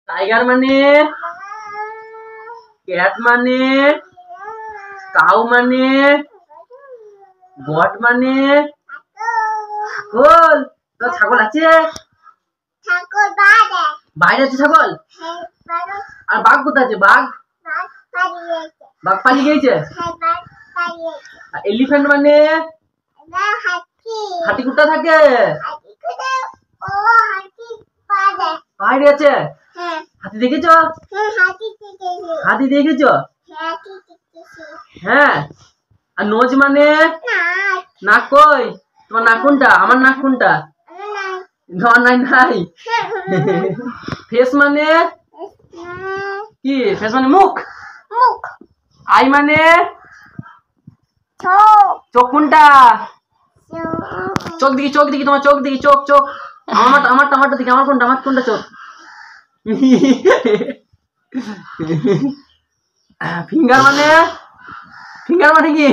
Tiger মানে, cat মানে, cow মানে, গট মানে, ছাগল। তো ছাগল আছে? বাইরে আছে ছাগল। আর বাঘ কোথায় আছে? বাঘ বাঘ পালিয়ে গেছে। এলিফ্যান্ট মানে? হাতি কোথায় থাকে? বাইরে আছে। হাতি দেখেছো? হাতি দেখেছো? হ্যাঁ। আর নোজ মানে? নাক কই? তোমার নাক কোনটা? আমার নাক কোনটা? নাই নাই। ফেস মানে কি? ফেস মানে মুখ। আই মানে? চোখ কোনটা? চোখ দেখি, চোখ দেখি, তোমার চোখ দেখি, চোখ চোখ। আমারটা দেখি, আমার কোনটা চোখ? ফিঙ্গার মানে? ফিঙ্গার মানে কি?